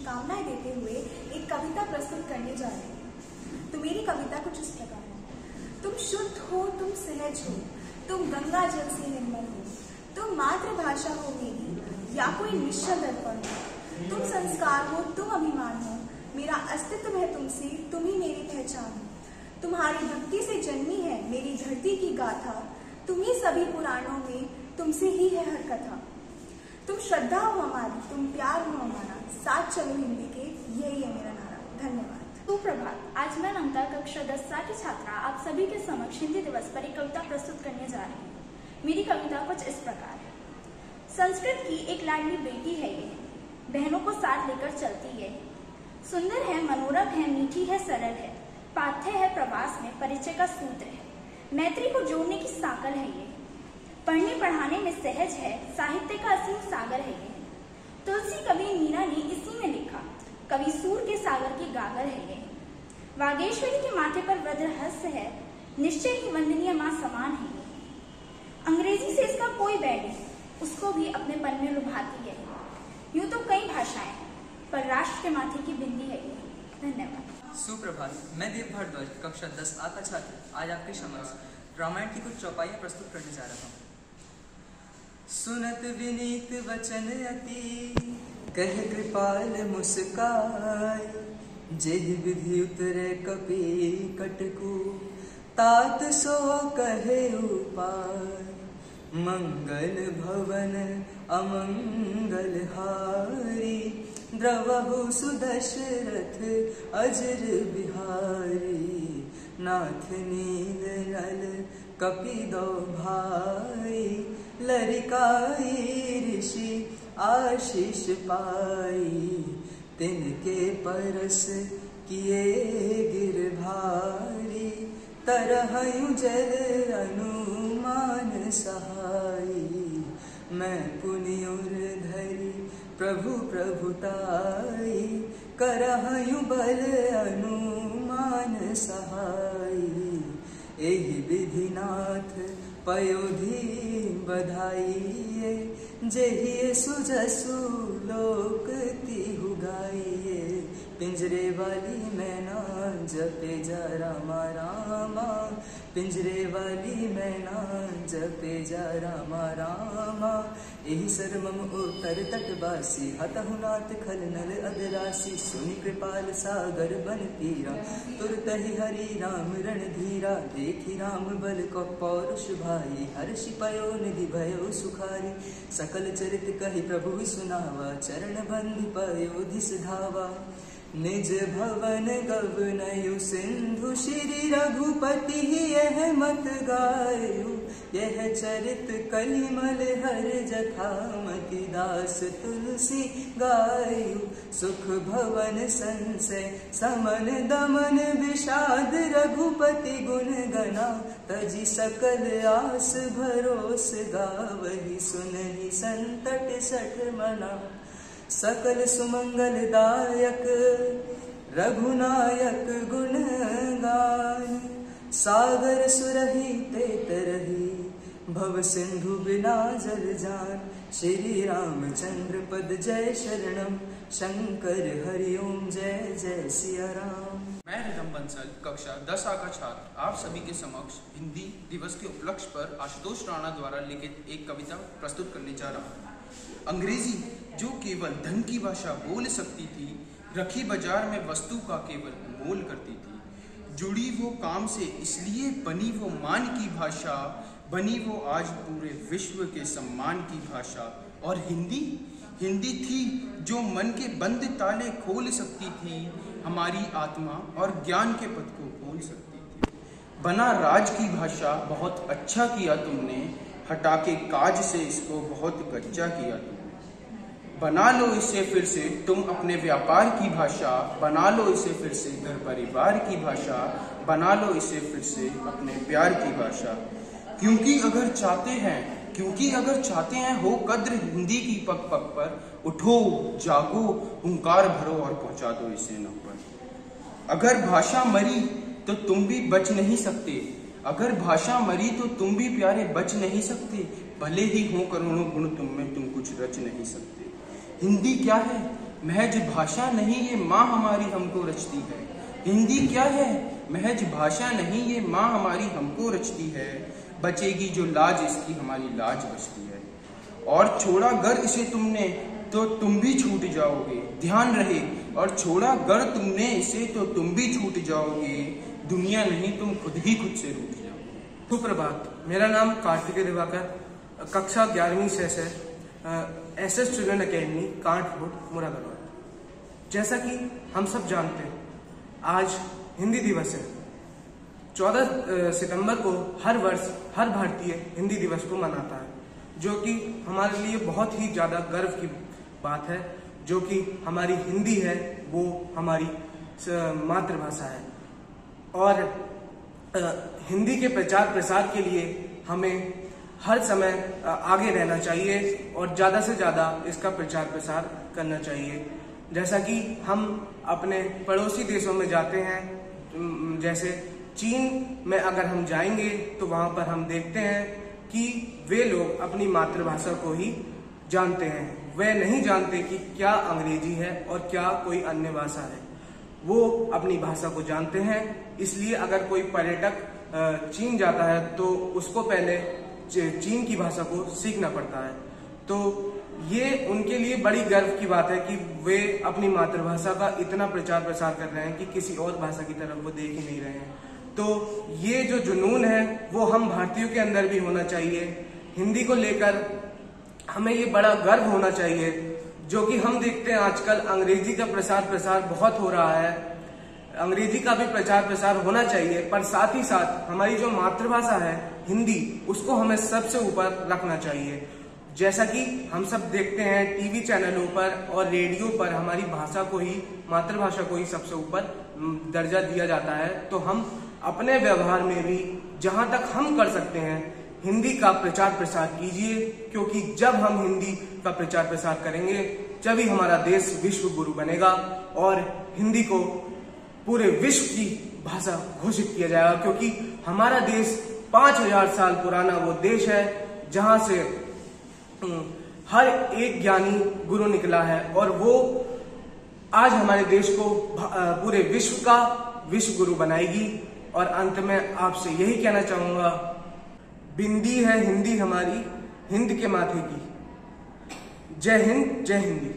शुभकामनाएं देते हुए एक कविता प्रस्तुत करने जा रही हूँ। तो मेरी कविता कुछ इस प्रकार है। तुम शुद्ध हो, तुम सहज हो, तुम गंगा जल से निर्मल हो, तुम मातृभाषा हो मेरी या कोई निश्चल दर्पण हो, तुम संस्कार हो, तुम अभिमान हो, मेरा अस्तित्व है तुमसे, तुम ही मेरी पहचान हो। तुम्हारी भक्ति से जन्मी है मेरी धरती की गाथा, तुम्ही सभी पुराणों में तुमसे ही है हर कथा। तुम श्रद्धा हो हमारी, तुम प्यार हो हमारा, साथ चलो हिंदी के, यही है मेरा नारा। धन्यवाद। सुप्रभात। आज मैं नमता कक्षा 10 की छात्रा आप सभी के समक्ष हिंदी दिवस पर एक कविता प्रस्तुत करने जा रही हूँ। मेरी कविता कुछ इस प्रकार है। संस्कृत की एक लाडली बेटी है ये, बहनों को साथ लेकर चलती है। सुंदर है, मनोरम है, मीठी है, सरल है, पाठ्य है, प्रवास में परिचय का सूत्र है, मैत्री को जोड़ने की साकल है ये, पढ़ने पढ़ाने में सहज है, साहित्य का असीम सागर है ये। तुलसी कवि मीरा ने इसी में लिखा, कवि सूर के सागर की गागर है ये। वागेश्वरी के माथे पर वज्रहस्य है, निश्चय ही वंदनीय मां समान है ये। अंग्रेजी से इसका कोई बैर नहीं, उसको भी अपने पन में लुभाती है। यूं तो कई भाषाएं हैं, पर राष्ट्र के माथे की बिंदी है ये। धन्यवाद। सुप्रभात। मैं देव भारद्वाज कक्षा 10A का छात्र आज आपके समक्ष रामायण की कुछ चौपाइयां प्रस्तुत करने जा रहा हूँ। सुनत विनीत वचन अति, कह कृपाल मुस्काय, जेहि विधि उतरे कपि कटकु, तात सो कहे उपाय। मंगल भवन अमंगल हारी, द्रवहु सुदशरथ अजर बिहारी। नाथ नील नल कपिदो भाई, लरिकाई ऋषि आशीष पाई। तिनके परस किए गिर भारी, तरहयु जल अनुमान सहाई। मैं पुनियुर धरि प्रभु प्रभुताई, करहयु बल अनुमान सहाई। एहि विधिनाथ पयोधि बधाइए, जेहि सुजसु लोक तिहु गाइए। पिंजरे वाली मैना जपे जा रामा रामा, पिंजरे वाली मैना जपे जा रामा रामा। एहि सरमम उत्तर तटवासी, हतहु नाथ खल नल अदरासी। सुनि कृपाल सागर बन पीरा, तुरतहि हरि राम रणधीरा। देखि राम बल को पौरुष भाई, हर्षि पयो निधि भयो सुखारी। सकल चरित कहि प्रभु सुनावा, चरण बंधि पयोधि धावा। निज भवन गवनयु सिंधु, श्री रघुपति यह मत गायु। यह चरित कलिमल हर जथामति, दास तुलसी गायु। सुख भवन संशय समन दमन विषाद, रघुपति गुण गना। तजि सकल आस भरोस, गावहि सुनहि संतट सठ मना। सकल सुमंगल दायक रघुनायक गुण गान। सागर सुरहि ते तरहि, भव सिंधु बिना जल जान। श्री रामचंद्र पद जय शरणम, शंकर हरिओम जय जय सिया राम। मैं रिदम बंसल कक्षा 10A का छात्र आप सभी के समक्ष हिंदी दिवस के उपलक्ष्य पर आशुतोष राणा द्वारा लिखित एक कविता प्रस्तुत करने जा रहा हूँ। अंग्रेजी जो केवल धन की भाषा बोल सकती थी, रखी बाजार में वस्तु का केवल मोल करती थी। जुड़ी वो काम से इसलिए बनी वो मान की भाषा, बनी वो आज पूरे विश्व के सम्मान की भाषा। और हिंदी थी जो मन के बंद ताले खोल सकती थी, हमारी आत्मा और ज्ञान के पथ को खोल सकती थी। बना राज की भाषा बहुत अच्छा किया तुमने, हटा के काज से इसको बहुत गच्चा किया तुमने। बना लो इसे फिर से तुम अपने व्यापार की भाषा, बना लो इसे फिर से घर परिवार की भाषा, बना लो इसे फिर से अपने प्यार की भाषा। क्योंकि अगर चाहते हैं हो कद्र हिंदी की पग पग पर, उठो जागो हुंकार भरो और पहुंचा दो इसे नभ पर। अगर भाषा मरी तो तुम भी बच नहीं सकते, अगर भाषा मरी तो तुम भी प्यारे बच नहीं सकते। भले ही हो करोड़ों गुण तुम में, तुम कुछ रच नहीं सकते। हिंदी क्या है? महज भाषा नहीं ये माँ हमारी हमको रचती है। हिंदी क्या है? महज भाषा नहीं ये माँ हमारी हमको रचती है। बचेगी जो लाज इसकी हमारी लाज बचती है। और छोड़ा गर इसे तुमने तो तुम भी छूट जाओगे। ध्यान रहे, और छोड़ा गर तुमने इसे तो तुम भी छूट जाओगे। दुनिया नहीं तुम खुद ही खुद से रूठ जाओगे। सुप्रभात, मेरा नाम कार्तिकेय दिवाकर, कक्षा 11वीं से SS स्टूडेंट अकेडमी कांटपुर मुरादाबाद। जैसा कि हम सब जानते हैं, आज हिंदी दिवस है। 14 सितंबर को हर वर्ष हर भारतीय हिंदी दिवस को मनाता है, जो कि हमारे लिए बहुत ही ज़्यादा गर्व की बात है। जो कि हमारी हिंदी है, वो हमारी मातृभाषा है। और हिंदी के प्रचार प्रसार के लिए हमें हर समय आगे रहना चाहिए और ज़्यादा से ज़्यादा इसका प्रचार प्रसार करना चाहिए। जैसा कि हम अपने पड़ोसी देशों में जाते हैं, जैसे चीन में अगर हम जाएंगे तो वहाँ पर हम देखते हैं कि वे लोग अपनी मातृभाषा को ही जानते हैं। वे नहीं जानते कि क्या अंग्रेजी है और क्या कोई अन्य भाषा है। वो अपनी भाषा को जानते हैं। इसलिए अगर कोई पर्यटक चीन जाता है तो उसको पहले चीन की भाषा को सीखना पड़ता है। तो ये उनके लिए बड़ी गर्व की बात है कि वे अपनी मातृभाषा का इतना प्रचार प्रसार कर रहे हैं कि किसी और भाषा की तरफ वो देख ही नहीं रहे हैं। तो ये जो जुनून है वो हम भारतीयों के अंदर भी होना चाहिए। हिंदी को लेकर हमें ये बड़ा गर्व होना चाहिए। जो कि हम देखते हैं आजकल अंग्रेजी का प्रसार प्रसार बहुत हो रहा है। अंग्रेजी का भी प्रचार प्रसार होना चाहिए, पर साथ ही साथ हमारी जो मातृभाषा है हिंदी, उसको हमें सबसे ऊपर रखना चाहिए। जैसा कि हम सब देखते हैं टीवी चैनलों पर और रेडियो पर हमारी भाषा को ही, मातृभाषा को ही सबसे ऊपर दर्जा दिया जाता है। तो हम अपने व्यवहार में भी जहां तक हम कर सकते हैं हिंदी का प्रचार प्रसार कीजिए, क्योंकि जब हम हिंदी का प्रचार प्रसार करेंगे तभी हमारा देश विश्व गुरु बनेगा और हिंदी को पूरे विश्व की भाषा घोषित किया जाएगा। क्योंकि हमारा देश 5000 साल पुराना वो देश है जहां से हर एक ज्ञानी गुरु निकला है, और वो आज हमारे देश को पूरे विश्व का विश्व गुरु बनाएगी। और अंत में आपसे यही कहना चाहूंगा, बिंदी है हिंदी हमारी हिंद के माथे की। जय हिंद, जय हिंदी।